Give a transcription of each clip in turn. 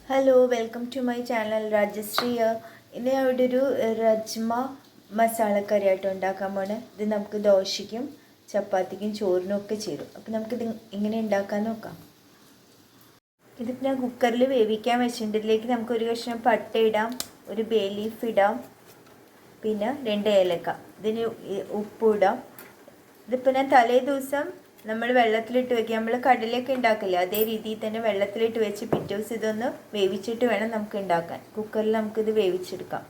Hello, welcome to my channel Rajashree. ഇന്ന് അവിടെ ഒരു രജ്മ മസാലക്കറി ആയിട്ട് ഉണ്ടാക്കാൻ പോണേ. ഇത് നമുക്ക് ദോശയ്ക്കും ചപ്പാത്തിക്കും ചോറിനും ഒക്കെ ചേരും. അപ്പോൾ നമുക്കിത് എങ്ങനെ ഉണ്ടാക്കാൻ നോക്കാം. ഇതിപ്പോൾ ഞാൻ കുക്കറിൽ വേവിക്കാൻ വെച്ചിട്ടുണ്ട്. ഇതിലേക്ക് നമുക്ക് ഒരു കഷ്ണം പട്ട ഇടാം, ഒരു ബേ ലീഫ് ഇടാം, പിന്നെ 2 ഏലക്ക, ഇതിന് ഉപ്പ് ഇടാം. ഇതിപ്പോൾ ഞാൻ തലേ ദിവസം നമ്മൾ വെള്ളത്തിലിട്ട് വെക്കുക, നമ്മൾ കടലയൊക്കെ ഉണ്ടാക്കില്ല അതേ രീതിയിൽ തന്നെ വെള്ളത്തിലിട്ട് വെച്ച് പിറ്റേ ദിവസം ഇതൊന്ന് വേവിച്ചിട്ട് വേണം നമുക്ക് ഉണ്ടാക്കാൻ. കുക്കറിൽ നമുക്കിത് വേവിച്ചെടുക്കാം.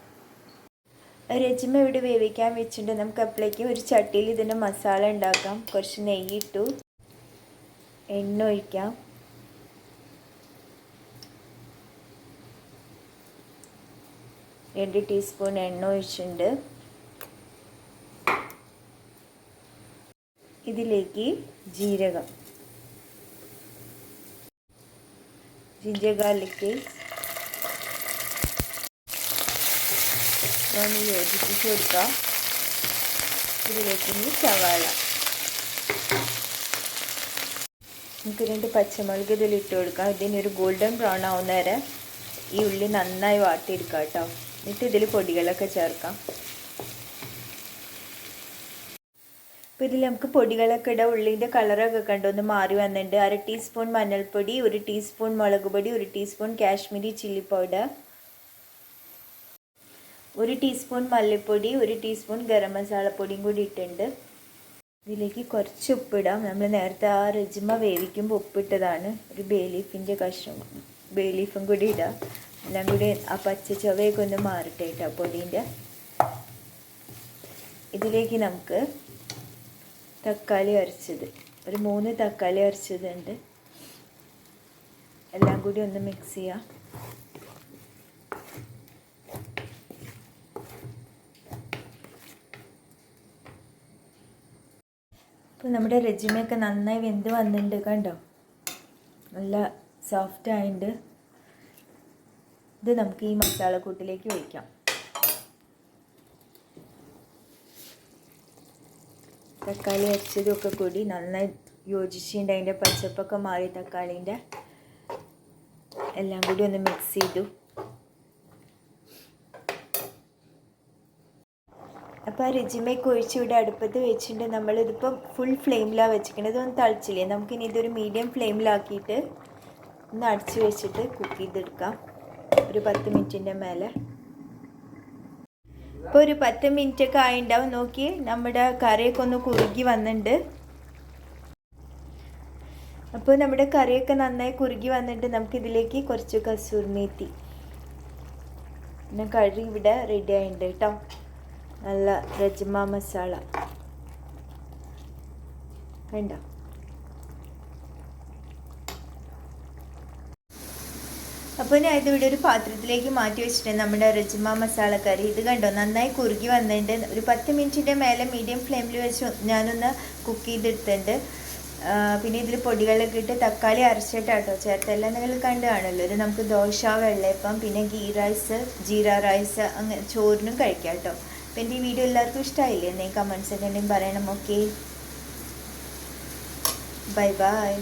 രജ്മ ഇവിടെ വേവിക്കാൻ വെച്ചിട്ടുണ്ട്. നമുക്ക് അപ്പോഴേക്കും ഒരു ചട്ടിയിൽ ഇതിൻ്റെ മസാല ഉണ്ടാക്കാം. കുറച്ച് നെയ്യിട്ടു, എണ്ണ ഒഴിക്കാം, രണ്ട് ടീസ്പൂൺ എണ്ണ ഒഴിച്ചിട്ടുണ്ട്. ഇതിലേക്ക് ജീരകം, ജിഞ്ചർ ഗാർലിക് പേസ്റ്റ് ഒന്ന് യോജിപ്പിച്ച് കൊടുക്കാം. ഇതിലേക്ക് ഇനി സവാള, നമുക്ക് 2 പച്ചമുളക് ഇതിലിട്ട് കൊടുക്കാം. ഇതിനൊരു ഗോൾഡൻ ബ്രൗൺ ആവുന്ന വരെ ഈ ഉള്ളി നന്നായി വാട്ടിയെടുക്കാം കേട്ടോ. എന്നിട്ട് ഇതിൽ പൊടികളൊക്കെ ചേർക്കാം. അപ്പോൾ ഇതിൽ നമുക്ക് പൊടികളൊക്കെ ഇടാം. ഉള്ളിൻ്റെ കളറൊക്കെ കണ്ടൊന്ന് മാറി വന്നിട്ടുണ്ട്. 1/2 ടീസ്പൂൺ മഞ്ഞൾപ്പൊടി, 1 ടീസ്പൂൺ മുളക് പൊടി, 1 teaspoon Kashmiri chilli powder, 1 teaspoon മല്ലിപ്പൊടി, 1 ടീസ്പൂൺ ഗരം മസാലപ്പൊടിയും കൂടി ഇട്ടിട്ടുണ്ട്. ഇതിലേക്ക് കുറച്ച് ഉപ്പിടാം. നമ്മൾ നേരത്തെ ആ രജ്മ വേവിക്കുമ്പോൾ ഉപ്പിട്ടതാണ്. ഒരു ബേ ലീഫിൻ്റെ കഷ്ണം, ബേ ലീഫും കൂടി ഇടാം. എല്ലാം കൂടി ആ പച്ച ചുവയൊക്കെ ഒന്ന് മാറട്ടെ കേട്ടോ പൊടീൻ്റെ. ഇതിലേക്ക് നമുക്ക് തക്കാളി അരച്ചത്, ഒരു 3 തക്കാളി അരച്ചതുണ്ട്. എല്ലാം കൂടി ഒന്ന് മിക്സ് ചെയ്യാം. അപ്പോൾ നമ്മുടെ രജ്മയൊക്കെ നന്നായി വെന്ത് വന്നിട്ടുണ്ട് കണ്ടോ, നല്ല സോഫ്റ്റ് ആയിട്ടുണ്ട്. ഇത് നമുക്ക് ഈ മസാലക്കൂട്ടിലേക്ക് ഒഴിക്കാം. തക്കാളി അരച്ചതൊക്കെ കൂടി നന്നായി യോജിച്ചിട്ടുണ്ട്. അതിൻ്റെ പച്ചപ്പൊക്കെ മാറി തക്കാളീൻ്റെ എല്ലാം കൂടി ഒന്ന് മിക്സ് ചെയ്തു. അപ്പോൾ ആ രജ്മയൊക്കെ ഒഴിച്ച് ഇവിടെ അടുപ്പത്ത് വെച്ചിട്ടുണ്ട്. നമ്മളിതിപ്പം ഫുൾ ഫ്ലെയിമിലാണ് വെച്ചിരിക്കുന്നത്. ഇതൊന്നും തളിച്ചില്ലേ, നമുക്കിനി ഇതൊരു മീഡിയം ഫ്ലെയിമിലാക്കിയിട്ട് ഒന്ന് അടച്ച് വെച്ചിട്ട് കുക്ക് ചെയ്തെടുക്കാം ഒരു 10 മിനിറ്റിൻ്റെ മേലെ. ഇപ്പോൾ ഒരു 10 മിനിറ്റൊക്കെ ആയിട്ടുണ്ടാവും. നോക്കി നമ്മുടെ കറിയൊക്കെ ഒന്ന് കുറുകി വന്നിട്ടുണ്ട്. അപ്പോൾ നമ്മുടെ കറിയൊക്കെ നന്നായി കുറുകി വന്നിട്ട് നമുക്കിതിലേക്ക് കുറച്ച് കസൂർ മേത്തി, പിന്നെ കറി ഇവിടെ റെഡി ആയിട്ടുണ്ട് കേട്ടോ. നല്ല രജ്മ മസാല വേണ്ട. അപ്പോൾ ഞാൻ ഇതിവിടെ ഒരു പാത്രത്തിലേക്ക് മാറ്റി വെച്ചിട്ടുണ്ട് നമ്മുടെ രജ്മ മസാല കറി. ഇത് കണ്ടോ നന്നായി കുറുകി വന്നിട്ടുണ്ട്. ഒരു 10 മിനിറ്റിൻ്റെ മേലെ മീഡിയം ഫ്ലെയിമിൽ വെച്ച് ഞാനൊന്ന് കുക്ക് ചെയ്തെടുത്തിട്ടുണ്ട്. പിന്നെ ഇതിൽ പൊടികളൊക്കെ ഇട്ട് തക്കാളി അരച്ചിട്ടാട്ടോ ചേർത്തെല്ലാം നിങ്ങൾ കണ്ടു കാണുമല്ലോ. ഇത് നമുക്ക് ദോശ, വെള്ളയപ്പം, പിന്നെ ഗീ റൈസ്, ജീര റൈസ്, അങ്ങനെ ചോറിനും കഴിക്കാം കേട്ടോ. അപ്പോൾ എൻ്റെ ഈ വീഡിയോ എല്ലാവർക്കും ഇഷ്ടമായില്ലേ? എന്തെങ്കിലും കമൻസ് ഒക്കെ ഉണ്ടെങ്കിൽ പറയണം. Okay, bye bye.